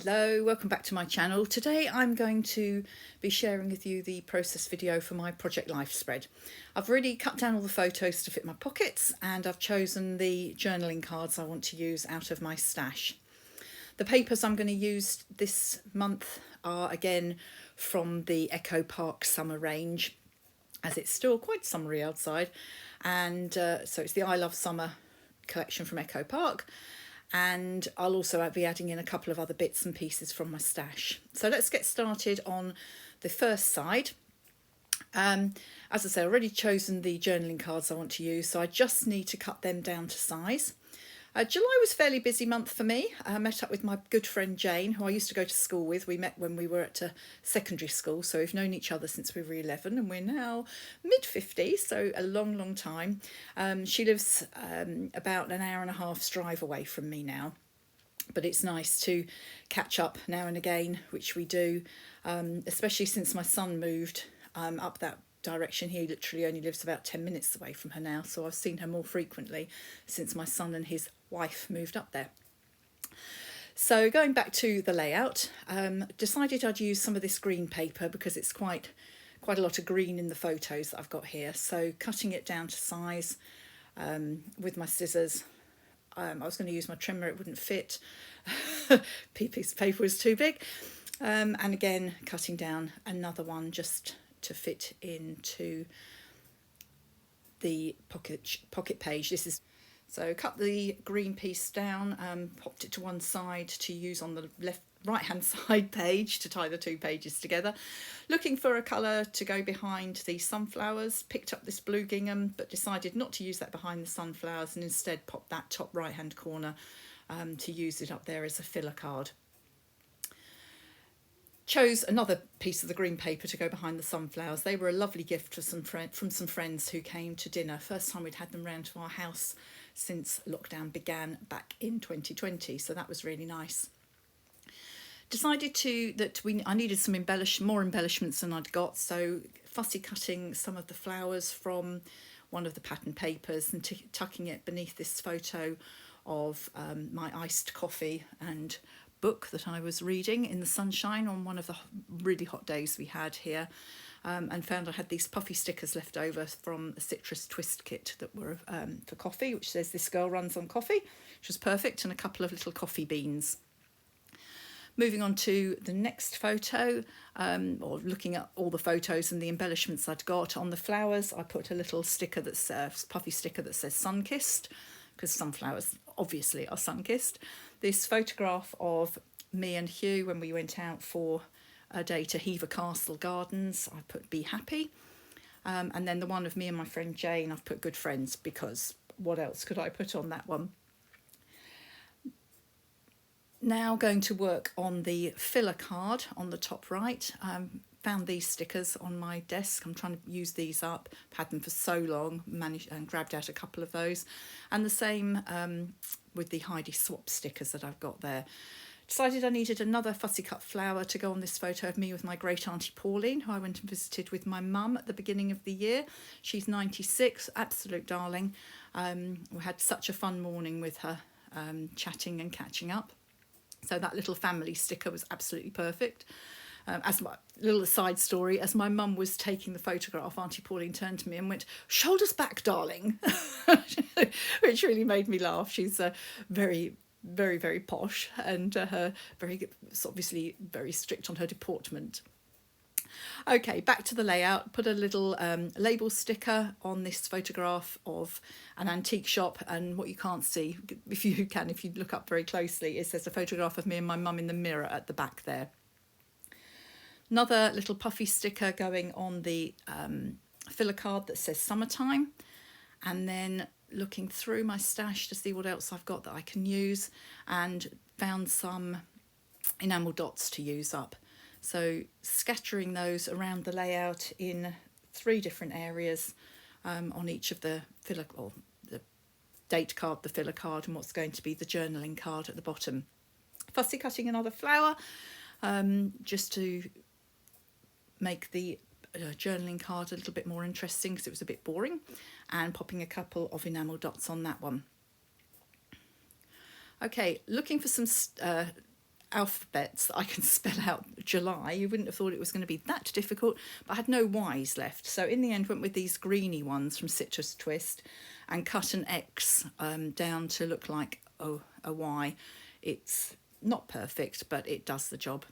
Hello, welcome back to my channel. Today I'm going to be sharing with you the process video for my Project Life spread. I've already cut down all the photos to fit my pockets and I've chosen the journaling cards I want to use out of my stash. The papers I'm going to use this month are again from the Echo Park summer range, as it's still quite summery outside, and so it's the I Love Summer collection from Echo Park. And I'll also be adding in a couple of other bits and pieces from my stash. So let's get started on the first side. As I say, I've already chosen the journaling cards I want to use, so I just need to cut them down to size. July was a fairly busy month for me. I met up with my good friend Jane, who I used to go to school with. We met when we were at secondary school, so we've known each other since we were 11 and we're now mid-50s, so a long, long time. She lives about an hour and a half's drive away from me now, but it's nice to catch up now and again, which we do, especially since my son moved up that direction. He literally only lives about 10 minutes away from her now, so I've seen her more frequently since my son and his wife moved up there. So going back to the layout, decided I'd use some of this green paper because it's quite a lot of green in the photos that I've got here. So cutting it down to size with my scissors. I was going to use my trimmer, it wouldn't fit. Piece of paper was too big. And again, cutting down another one just to fit into the pocket page. This is so cut the green piece down, popped it to one side to use on the right hand side page to tie the two pages together. Looking for a colour to go behind the sunflowers, picked up this blue gingham but decided not to use that behind the sunflowers and instead popped that top right hand corner to use it up there as a filler card. Chose another piece of the green paper to go behind the sunflowers. They were a lovely gift from some friends who came to dinner. First time we'd had them round to our house since lockdown began back in 2020, so that was really nice. Decided I needed some more embellishments than I'd got, so fussy cutting some of the flowers from one of the pattern papers and tucking it beneath this photo of my iced coffee and book that I was reading in the sunshine on one of the really hot days we had here, and found I had these puffy stickers left over from the citrus twist kit that were for coffee, which says "This girl runs on coffee," which was perfect, and a couple of little coffee beans. Moving on to the next photo, or looking at all the photos and the embellishments I'd got. On the flowers I put a little sticker that says, puffy sticker that says "Sun-kissed," because sunflowers obviously are sun-kissed. This photograph of me and Hugh when we went out for a day to Hever Castle Gardens, I put "Be Happy." And then the one of me and my friend Jane, I've put "Good Friends," because what else could I put on that one? Now going to work on the filler card on the top right. Found these stickers on my desk. I'm trying to use these up. I've had them for so long, managed and grabbed out a couple of those. And the same with the Heidi Swap stickers that I've got there. Decided I needed another fussy cut flower to go on this photo of me with my great auntie Pauline, who I went and visited with my mum at the beginning of the year. She's 96, absolute darling. We had such a fun morning with her, chatting and catching up. So that little family sticker was absolutely perfect. As my little side story, as my mum was taking the photograph, Auntie Pauline turned to me and went, "Shoulders back, darling," which really made me laugh. She's very, very, very posh and obviously very strict on her deportment. Okay, back to the layout. Put a little label sticker on this photograph of an antique shop, and what you can't see, if you look up very closely, is there's a photograph of me and my mum in the mirror at the back there. Another little puffy sticker going on the filler card that says "Summertime," and then looking through my stash to see what else I've got that I can use, and found some enamel dots to use up. So scattering those around the layout in 3 different areas on each of the filler, or the date card, the filler card, and what's going to be the journaling card at the bottom. Fussy cutting another flower just to make the journaling card a little bit more interesting because it was a bit boring, and popping a couple of enamel dots on that one. Okay, looking for some alphabets that I can spell out July. You wouldn't have thought it was going to be that difficult, but I had no Y's left. So in the end, went with these greeny ones from Citrus Twist and cut an X down to look like a Y. It's not perfect, but it does the job.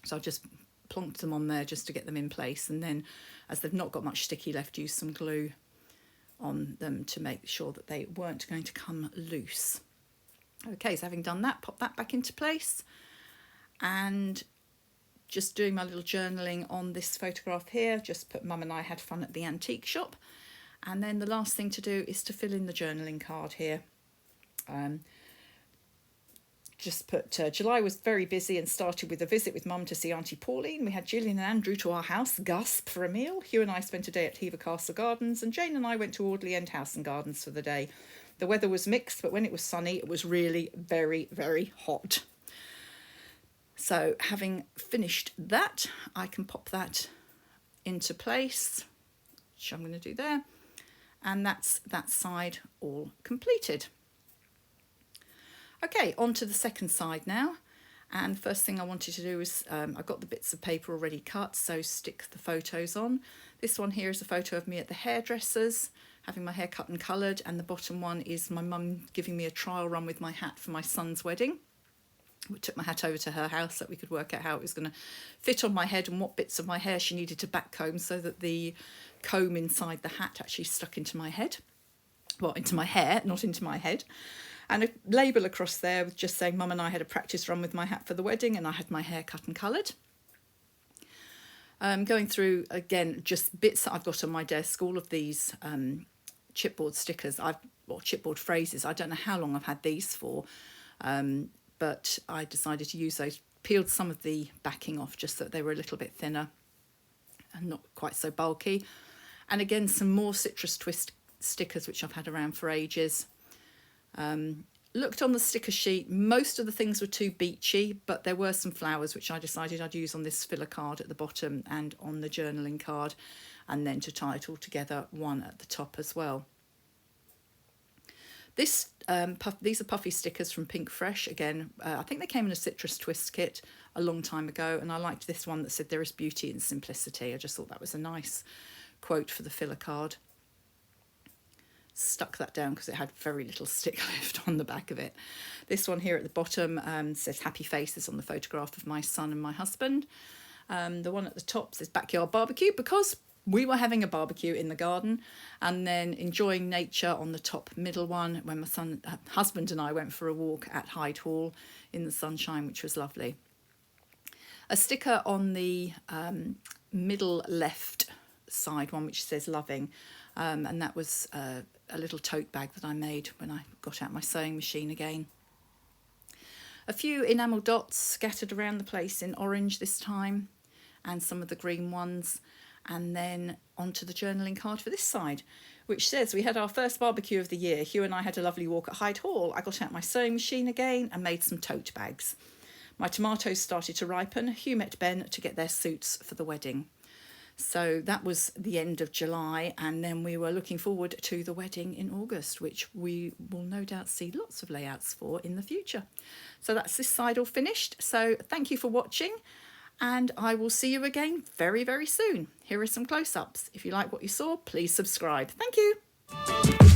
So I just plonked them on there just to get them in place, and then as they've not got much sticky left, use some glue on them to make sure that they weren't going to come loose. Okay, so having done that, pop that back into place, and just doing my little journaling on this photograph here. Just put Mum and I had fun at the antique shop. And then the last thing to do is to fill in the journaling card here. Just put July was very busy and started with a visit with Mum to see Auntie Pauline. We had Gillian and Andrew to our house, gasp, for a meal. Hugh and I spent a day at Hever Castle Gardens, and Jane and I went to Audley End House and Gardens for the day. The weather was mixed, but when it was sunny, it was really very, very hot. So having finished that, I can pop that into place, which I'm going to do there. And that's that side all completed. Okay, on to the second side now. And first thing I wanted to do is, I've got the bits of paper already cut, so stick the photos on. This one here is a photo of me at the hairdresser's, having my hair cut and coloured, and the bottom one is my mum giving me a trial run with my hat for my son's wedding. We took my hat over to her house so that we could work out how it was going to fit on my head and what bits of my hair she needed to back comb so that the comb inside the hat actually stuck into my head. Well, into my hair, not into my head. And a label across there with just saying Mum and I had a practice run with my hat for the wedding, and I had my hair cut and coloured. Going through, again, just bits that I've got on my desk, all of these chipboard stickers, or chipboard phrases. I don't know how long I've had these for, but I decided to use those. Peeled some of the backing off just so that they were a little bit thinner and not quite so bulky. And again, some more Citrus Twist stickers, which I've had around for ages. Looked on the sticker sheet, most of the things were too beachy, but there were some flowers which I decided I'd use on this filler card at the bottom and on the journaling card, and then to tie it all together, one at the top as well. These are Puffy Stickers from Pink Fresh. Again, I think they came in a Citrus Twist kit a long time ago, and I liked this one that said there is beauty in simplicity. I just thought that was a nice quote for the filler card. Stuck that down because it had very little stick left on the back of it. This one here at the bottom says happy faces on the photograph of my son and my husband. The one at the top says backyard barbecue because we were having a barbecue in the garden, and then enjoying nature on the top middle one when my husband and I went for a walk at Hyde Hall in the sunshine, which was lovely. A sticker on the middle left side one which says loving, and that was a little tote bag that I made when I got out my sewing machine again. A few enamel dots scattered around the place in orange this time, and some of the green ones. And then onto the journaling card for this side, which says we had our first barbecue of the year. Hugh and I had a lovely walk at Hyde Hall. I got out my sewing machine again and made some tote bags. My tomatoes started to ripen. Hugh met Ben to get their suits for the wedding. So that was the end of July, and then we were looking forward to the wedding in August, which we will no doubt see lots of layouts for in the future. So that's this side all finished. So thank you for watching, and I will see you again very, very soon. Here are some close-ups. If you like what you saw, please subscribe. Thank you.